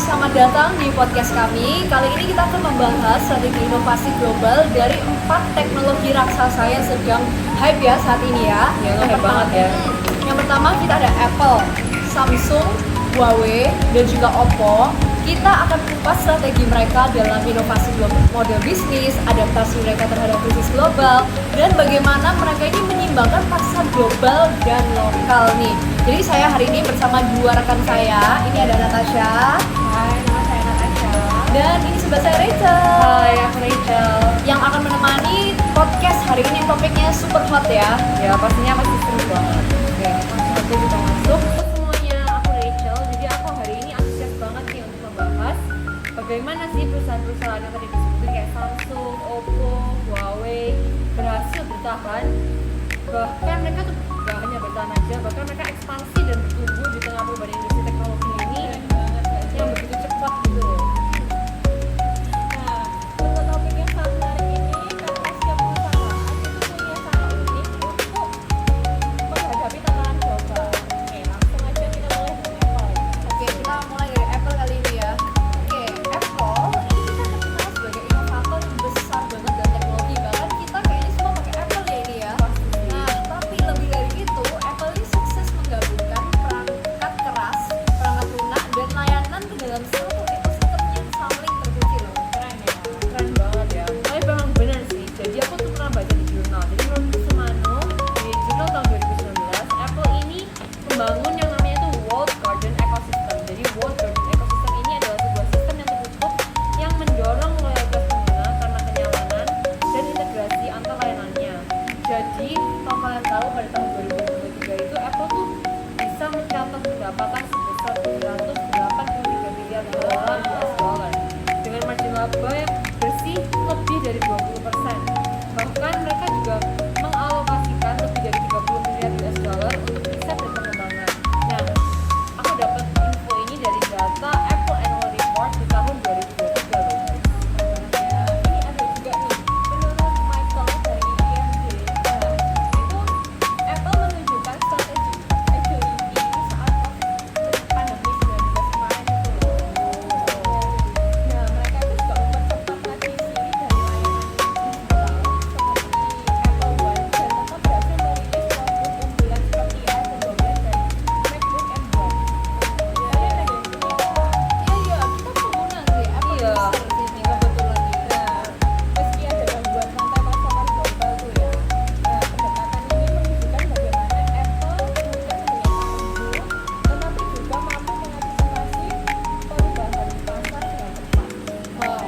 selamat datang di podcast kami. Kali ini kita akan membahas strategi inovasi global dari 4 teknologi raksasa yang sedang hype ya saat ini ya. Hype banget ya. Yang pertama kita ada Apple, Samsung, Huawei, dan juga Oppo. Kita akan kupas strategi mereka dalam inovasi model bisnis, adaptasi mereka terhadap krisis global, dan bagaimana mereka ini menyimbangkan pasar global dan lokal nih. Jadi saya hari ini bersama dua rekan saya. Ini ada Natasha. Hai, nama saya Natasha. Dan ini sebelah saya Rachel. Hai, aku Rachel. Yang akan menemani podcast hari ini. Topiknya super hot ya. Ya, pastinya masih seru banget. Oke, langsung aja kita masuk. Semuanya, aku Rachel. Jadi aku hari ini antusias banget nih untuk membahas bagaimana sih perusahaan-perusahaan yang tadi disebutin kayak Samsung, Oppo, Huawei berhasil bertahan. Bahkan mereka tuh gak hanya bertahan aja, bahkan mereka ekspansi dan bertumbuh di tengah perubahan industri teknologi ini yang begitu cepat gitu loh. Nah, untuk topik yang sangat menarik ini, karena setiap perusahaan itu punya cara unik untuk menghadapi tantangan global. Oke, langsung aja kita mulai dari Apple. Oke, kita mulai dari Apple kali ini ya. Oke, Apple ini kita terkenal sebagai inovator yang besar banget dalam teknologi. Bahkan kita kayaknya semua pakai Apple ya ini ya. Nah, tapi lebih dari itu, Apple ini sukses menggabungkan perangkat keras, perangkat lunak, dan layanan ke dalam satu ekosistem yang saling terkunci loh. Keren ya. Keren banget ya. Tapi memang benar sih. Jadi aku tuh pernah baca di jurnal. Jadi menurut Kusumano di jurnal tahun 2019, Apple ini membangun yang namanya itu Walled Garden Ecosystem. Jadi Walled Garden Ecosystem ini adalah sebuah sistem yang tertutup yang mendorong loyalitas pengguna karena kenyamanan dan integrasi antar layanannya. Jadi kalau kalian tahu pada tahun 2023 itu Apple tuh bisa mencatat pendapatan sebesar 383 miliar dolar US dollar dengan margin laba yang bersih lebih dari 20%. Bahkan mereka juga mengalokasikan lebih dari 30 miliar US dollar untuk riset dan pengembangan. Nah, aku dapat info ini dari data Apple Annual Report di tahun 2023 loh guys. Ya, ini ada juga nih, menurut Michael dari IMD, itu Apple menunjukkan strategi agility saat pandemi 19 kemarin itu loh. Nah, mereka itu juga mempercepat transisi dari layanan digital seperti Apple One dan tetap berhasil merilis produk unggulan seperti iPhone 12 dan MacBook M1. Kalian ada yang punya nggak? Iya, kita pengguna sih Apple Iya. user di sini kebetulan nih. Nah, meski ada gangguan rantai pasar global tuh ya, pendekatan ini menunjukkan bagaimana Apple bukan hanya unggul, tetapi juga mampu mengantisipasi perubahan di pasar dengan cepat. Wow.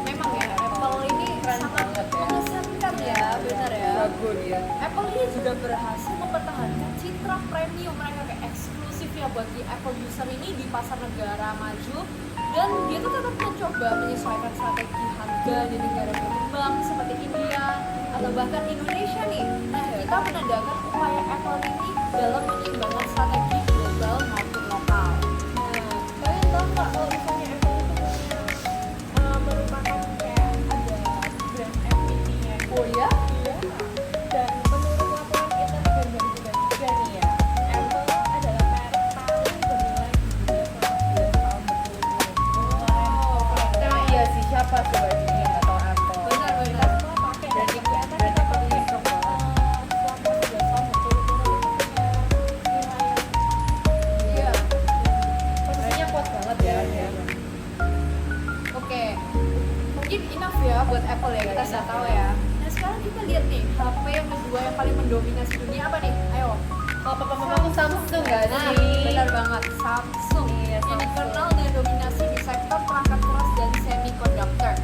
Memang ya, Apple ini Keren sangat banget ya. mengesankan ya, benar ya. Jago dia. Apple ini juga berhasil mempertahankan citra premium mereka kayak eksklusif ya buat di Apple user ini di pasar negara maju, dan dia tuh tetap mencoba menyesuaikan strategi harga di negara berkembang seperti India atau bahkan Indonesia nih. Nah, kita menandakan upaya Apple ini dalam menyeimbangkan strategi global maupun lokal. Nah, kalian tahu nggak kalau misalnya Apple itu punya merupakan kayak ada brand equity-nya gitu? Oh ya? Iya. Dan menurut laporan Intelligent 2023 nih ya, Apple adalah merek paling bernilai di dunia selama 9 tahun berturut-turut. Emang iya sih, siapa coba di sini nggak tahu Apple? Benar, Kita benar. semua pakai dan Berarti- ternyata berarti kita pakai penulis dong, Bang. selama 9 tahun berturut-turut itu punya nilai yang Iya. Posisinya kuat banget ya. Iya. Oke, mungkin enough ya buat Apple ya, kita sudah tahu ya. Nah sekarang kita lihat nih, HP yang kedua yang paling mendominasi dunia apa nih? Ayo. Kalau papa aku Samsung nggak Nah, sih? benar banget, Samsung. Iya, Yang Samsung. dikenal dengan dominasi di sektor perangkat keras dan semiconductor.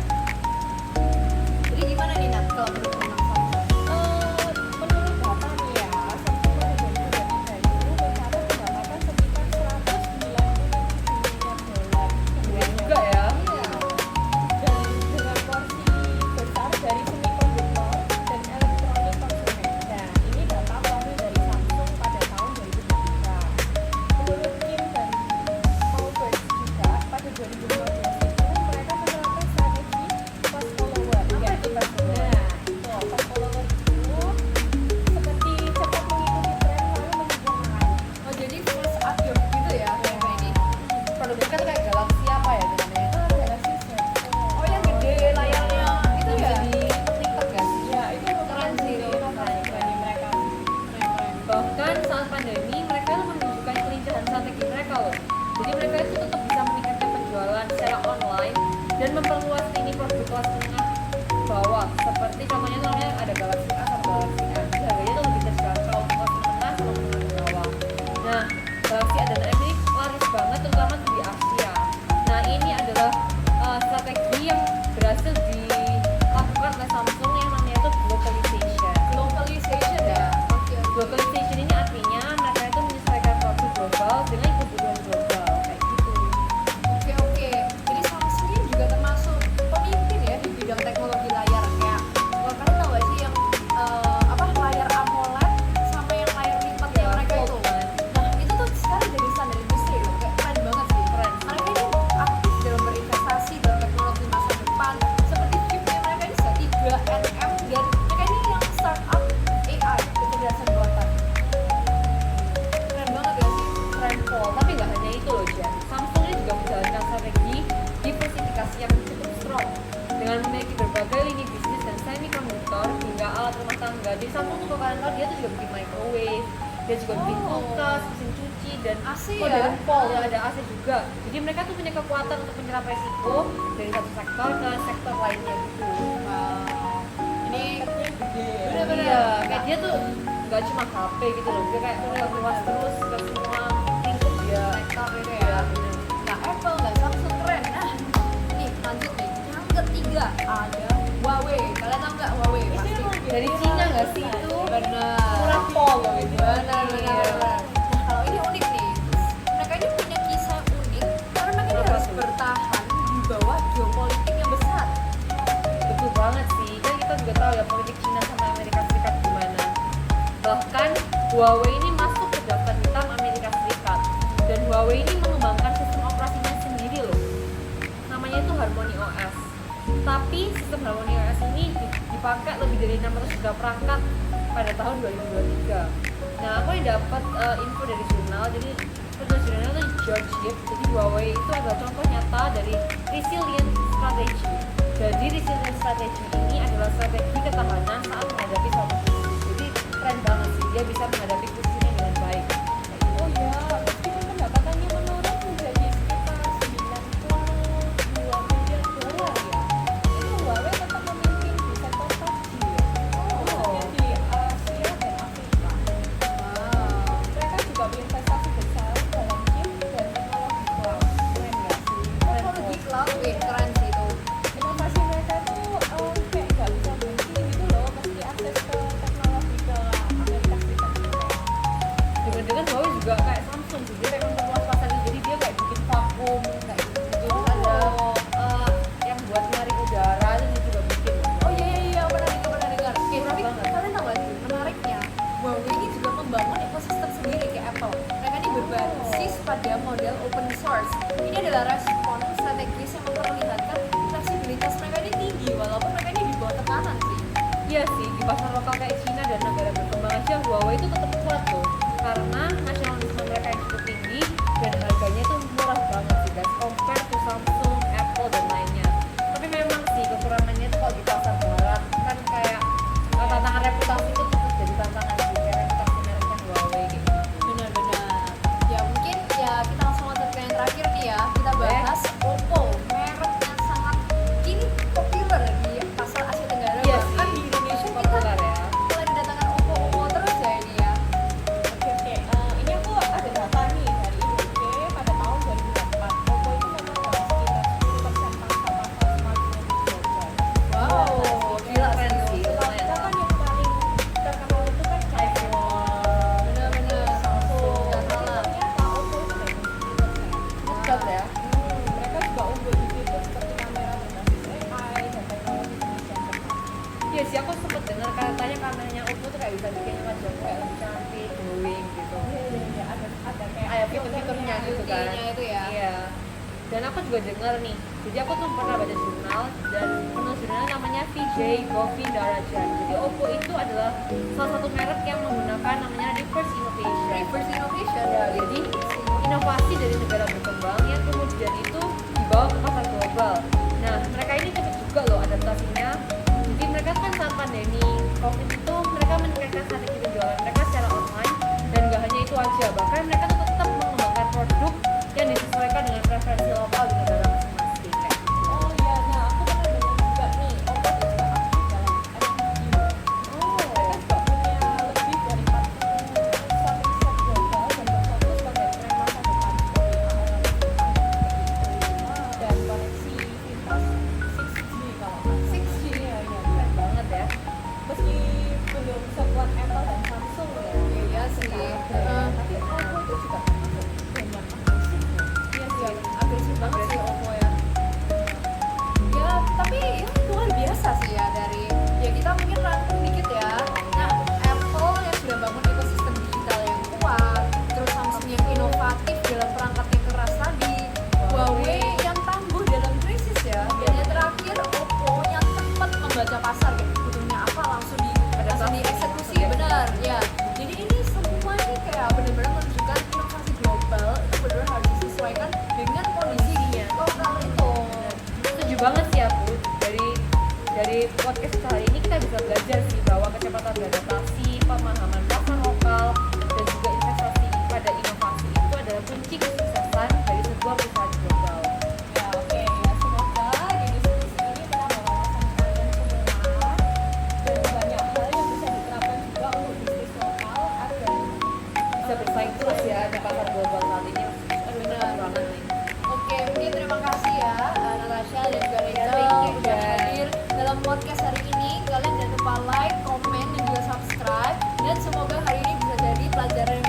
Jadi gimana nih Nat kalau menurut kamu Samsung? menurut data nih ya, Samsung pada 2023 itu mencatat pendapatan sekitar 197 miliar dolar. Iya juga ya. Iya. Dan dengan porsi besar dari semiconductor dan elektronik konsumen. Nah, ini data profil dari Samsung pada tahun 2023. Menurut Kim dan dan memperluas lini produk kelas menengah bawah. Seperti contohnya tuh namanya ada Galaxy A sama Galaxy M. Harganya tuh lebih terjangkau untuk kelas menengah sama menengah ke bawah. Nah, Galaxy A dan M ini laris banget terutama di Asia. Nah, ini adalah strategi yang berhasil dilakukan oleh Samsung yang namanya itu globalization. Localization ya. Oke. Globalization ini artinya mereka itu menyesuaikan produk global dengan kebutuhan global kayak gitu. Oke. Jadi Samsung ini juga termasuk pemimpin ya di bidang teknologi layar kayak kalian tahu gak sih yang layar AMOLED sama yang layar lipatnya mereka itu. Nah itu tuh sekarang jadi standar industri loh, kayak keren banget sih. Keren. Mereka ini aktif dalam berinvestasi dalam teknologi masa depan. Seperti chipnya mereka ini sudah 3nm dan mereka ini yang startup AI kecerdasan buatan. Keren banget ya sih. Keren Paul, tapi nggak hanya itu loh Jen. Samsung ini juga menjalankan strategi diversifikasi yang cukup strong dengan memiliki berbagai lini bisnis dan semikonduktor hingga alat rumah tangga. Di Samsung tuh kalian tahu dia tuh juga bikin microwave, dia juga bikin kulkas, mesin cuci dan AC modern ya? Paul ya ada AC juga. Jadi mereka tuh punya kekuatan untuk menyerap resiko dari satu sektor ke sektor lainnya gitu. Ini Iya, bener-bener kayak dia tuh nggak cuma HP gitu loh, dia kayak luas terus ke semua lingkup dia. sektor itu ya. Nah Apple nggak Samsung keren. Nah nih lanjut nih yang ketiga ada Huawei. Kalian tahu nggak Huawei? Pasti Dari Cina nggak sih itu? bener. Murah Pol loh itu. Benar. Iya. Nah kalau ini unik nih. Mereka ini punya kisah unik karena mereka ini Apa harus tuh? bertahan di bawah geopolitik yang besar. Betul banget sih, kan kita juga tahu ya politik Cina sama Amerika Serikat gimana. Bahkan Huawei ini masuk ke daftar hitam Amerika Serikat dan Huawei ini mengembangkan sistem operasinya sendiri loh. Namanya itu Harmony OS. Tapi sistem Harmony OS ini dipakai lebih dari 600 juta perangkat pada tahun 2023. Nah, aku yang dapat info dari jurnal, jadi penulis jurnal itu George Yip. Jadi Huawei itu adalah contoh nyata dari resilient strategy. Jadi resilient strategy ini adalah strategi ketahanan saat menghadapi suatu krisis. Jadi keren banget sih, dia bisa menghadapi krisis ini dengan baik. Oh ya, meskipun pendapatannya menurun menjadi sekitar 92 miliar dolar ya. Itu Huawei tetap memimpin di sektor 5G ya. Khususnya di Asia dan Afrika. Mereka juga berinvestasi besar dalam chip dan teknologi cloud. Keren nggak sih? Teknologi cloud, keren sih itu. Inovasi mereka tuh kayak nggak bisa berhenti gitu loh, meski akses ke teknologi ke Amerika Serikat gitu ya. Dengan Huawei juga kayak Samsung sih, dia kayak memperluas pasarnya. Jadi dia kayak bikin vakum kayak gitu. Ada yang buat nyari udara itu dia juga bikin. Oh iya pernah dengar. Oke, Murah tapi banget. kalian tahu gak sih menariknya Huawei ini juga membangun ekosistem sendiri kayak Apple. Mereka ini berbasis pada model open source. Ini adalah respon strategis yang memperlihatkan fleksibilitas mereka ini tinggi walaupun mereka ini di bawah tekanan sih. Iya sih, di pasar lokal kayak Cina dan negara berkembang aja Huawei itu tetap kuat loh. Karena nasionalisme mereka yang cukup tinggi dan harganya itu murah banget sih guys, compare to Samsung, Apple dan lainnya. Tapi memang sih kekurangannya itu kalau di pasar barat kan kayak tantangan reputasi itu tetap jadi tantangan sih, kayak reputasi merek kan Huawei gitu. Benar. Ya mungkin ya kita langsung lanjut ke yang terakhir nih ya. Kita bahas Oppo, merek yang sangat ini populer di pasar Asia Tenggara. Iya Bahkan sih, di Indonesia populer kita ya. mulai didatangkan Oppo terus ya ini ya. Oke. Ini aku ada data nih dari IDC pada tahun 2004. Oppo itu memegang sekitar 10% pangsa pasar smartphone global. Wow, gila keren sih. sih. Kalau kita kan yang paling terkenal itu kan iPhone, Bener-bener Samsung. Gak Tapi salah. ternyata Oppo itu megang 10%. Dekat ya. Mereka juga unggul di fitur seperti kamera berbasis AI dan teknologi jenis yang cepat. Iya sih, aku sempet dengar katanya kameranya Oppo tuh kayak bisa bikin wajah kayak lebih cantik, glowing gitu. Iya, ada kayak Kayak fitur-fiturnya gitu kan. Filternya itu ya. Iya. Dan aku juga dengar nih, jadi aku tuh pernah baca jurnal dan penulis jurnal namanya Vijay Govindarajan. Jadi Oppo itu adalah salah satu merek yang menggunakan namanya reverse innovation. Reverse innovation. Ya, jadi inovasi dari negara berkembang yang kemudian itu dibawa ke pasar global. Nah, mereka ini cepet juga loh adaptasinya. Jadi mereka kan saat pandemi COVID itu mereka meningkatkan strategi penjualan mereka secara online dan gak hanya itu aja, bahkan mereka tuh tetap mengembangkan produk yang disesuaikan dengan preferensi lokal di negara masing-masing kayak gitu. Oh iya, dari podcast hari ini kita bisa belajar sih bahwa kecepatan beradaptasi, pemahaman pasar lokal, dan juga investasi pada inovasi itu adalah kunci kesuksesan dari sebuah perusahaan global. Ya, oke. Ya, semoga di diskusi ini menambah wawasan kalian semua dan banyak hal yang bisa diterapkan juga untuk bisnis lokal agar Bisa bersaing terus ya di pasar global saat ini. Aduh, Benar. benar banget nih. Oke, mungkin terima kasih ya Natasha dan juga Rachel thank you, udah guys. hadir dalam podcast hari ini. Kalian jangan lupa like, komen, dan juga subscribe. Dan semoga hari ini bisa jadi pelajaran